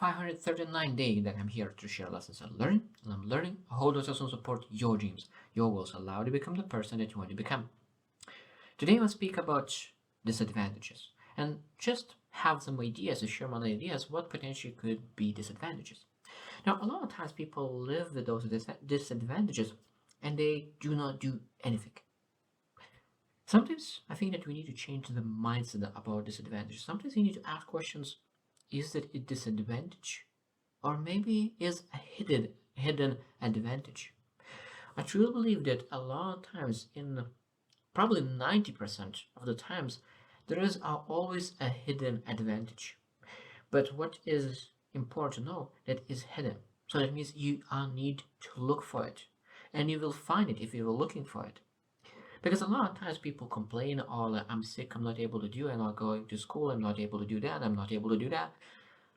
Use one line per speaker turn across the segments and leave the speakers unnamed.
539 day that I'm here to share lessons and learn, and I'm learning how to also support your dreams, your goals, allow you to become the person that you want to become. Today I'll speak about disadvantages and just have some ideas to share my ideas what potentially could be disadvantages. Now, a lot of times people live with those disadvantages and they do not do anything. Sometimes I think that we need to change the mindset about disadvantages. Sometimes you need to ask questions: is it a disadvantage, or maybe is a hidden advantage? I truly believe that a lot of times, in probably 90% of the times, there is always a hidden advantage. But what is important to know that is hidden. So that means you need to look for it, and you will find it if you are looking for it. Because a lot of times people complain, "Oh, like, I'm sick, I'm not able to do, I'm not going to school, I'm not able to do that, I'm not able to do that."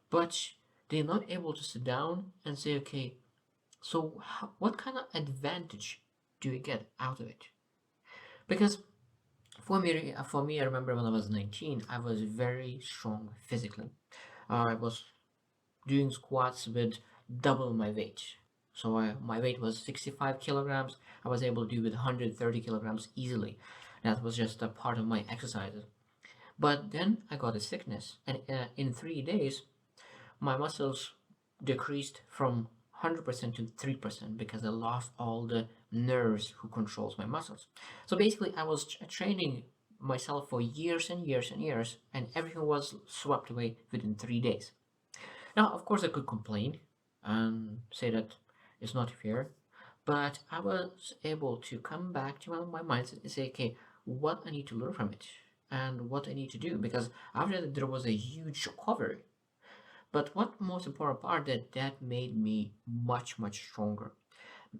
But they're not able to sit down and say, okay, so what kind of advantage do you get out of it? Because for me, I remember when I was 19, I was very strong physically. I was doing squats with double my weight. So my weight was 65 kilograms. I was able to do with 130 kilograms easily. That was just a part of my exercises. But then I got a sickness, and in 3 days, my muscles decreased from 100% to 3% because I lost all the nerves who controls my muscles. So basically, I was training myself for years and years and years, and everything was swept away within 3 days. Now, of course, I could complain and say that it's not fair, but I was able to come back to my mindset and say, okay, what I need to learn from it and what I need to do, because after that there was a huge recovery. But what most important part that made me much stronger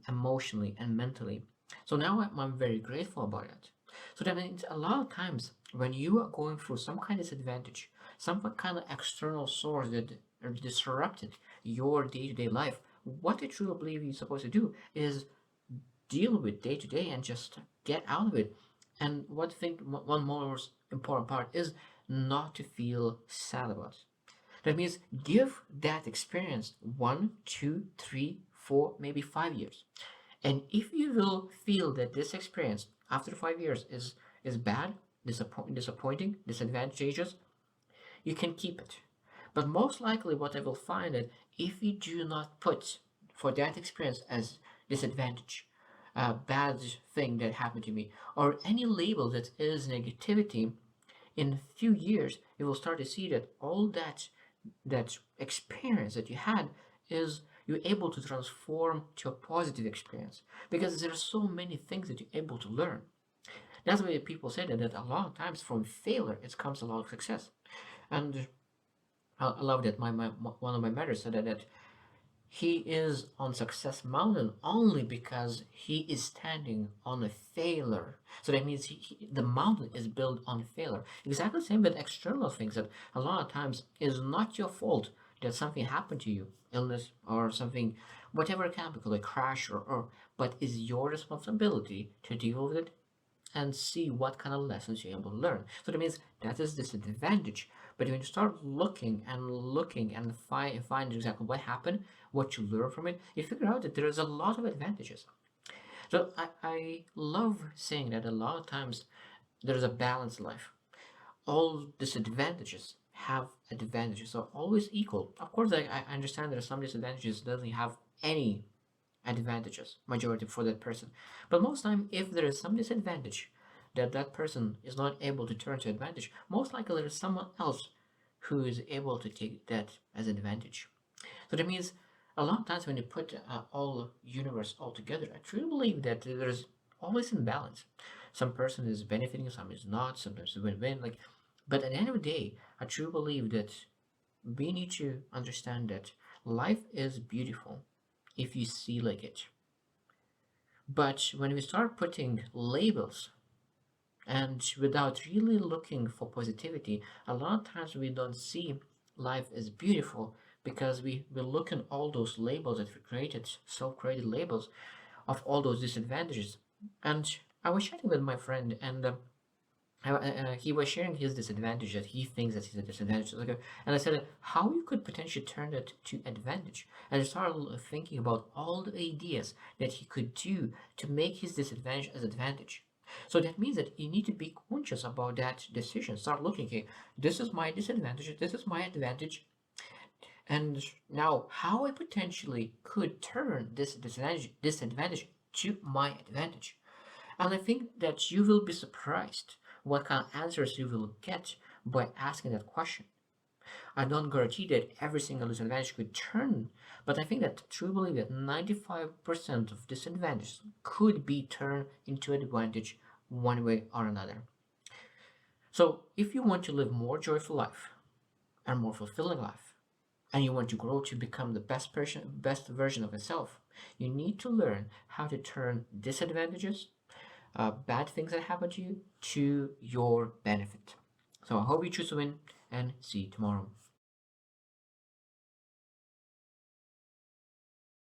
emotionally and mentally. So now I'm very grateful about it. So that means a lot of times when you are going through some kind of disadvantage, some kind of external source that disrupted your day-to-day life, what I truly believe you're supposed to do is deal with day to day and just get out of it. And what I think one most important part is not to feel sad about it. That means give that experience 1, 2, 3, 4, maybe 5 years. And if you will feel that this experience after 5 years is bad, disappointing, disadvantageous, you can keep it. But most likely, what I will find that if you do not put for that experience as disadvantage, a bad thing that happened to me, or any label that is negativity, in a few years you will start to see that all that experience that you had is you're able to transform to a positive experience because there are so many things that you're able to learn. That's why people say that a lot of times from failure it comes a lot of success. And I love that one of my mentors said that he is on success mountain only because he is standing on a failure. So that means the mountain is built on failure. Exactly the same with external things that a lot of times is not your fault that something happened to you, illness or something, whatever it can be called, a crash or but is your responsibility to deal with it and see what kind of lessons you're able to learn. So that means that is disadvantage. But when you start looking and find exactly what happened, what you learn from it, you figure out that there is a lot of advantages. So I love saying that a lot of times there's a balanced life. All disadvantages have advantages, so always equal. Of course, I understand there are some disadvantages that doesn't have any advantages majority for that person, but most time if there is some disadvantage that that person is not able to turn to advantage, most likely there is someone else who is able to take that as advantage. So that means a lot of times when you put all universe all together, I truly believe that there's always imbalance. Some person is benefiting, some is not, sometimes it's win-win, like, but at the end of the day I truly believe that we need to understand that life is beautiful if you see like it. But when we start putting labels and without really looking for positivity, a lot of times we don't see life as beautiful because we look at all those labels that we created, self-created labels of all those disadvantages. And I was chatting with my friend, and He was sharing his disadvantage that he thinks that he's a disadvantage. Like, and I said how you could potentially turn that to advantage. And I started thinking about all the ideas that he could do to make his disadvantage as advantage. So that means that you need to be conscious about that decision. Start looking, okay, this is my disadvantage, this is my advantage, and now how I potentially could turn this disadvantage to my advantage. And I think that you will be surprised what kind of answers you will get by asking that question. I don't guarantee that every single disadvantage could turn, but I think that true believe that 95% of disadvantages could be turned into advantage one way or another. So if you want to live more joyful life and more fulfilling life, and you want to grow to become the best version of yourself, you need to learn how to turn disadvantages, bad things that happen to you, to your benefit. So I hope you choose to win, and see you tomorrow.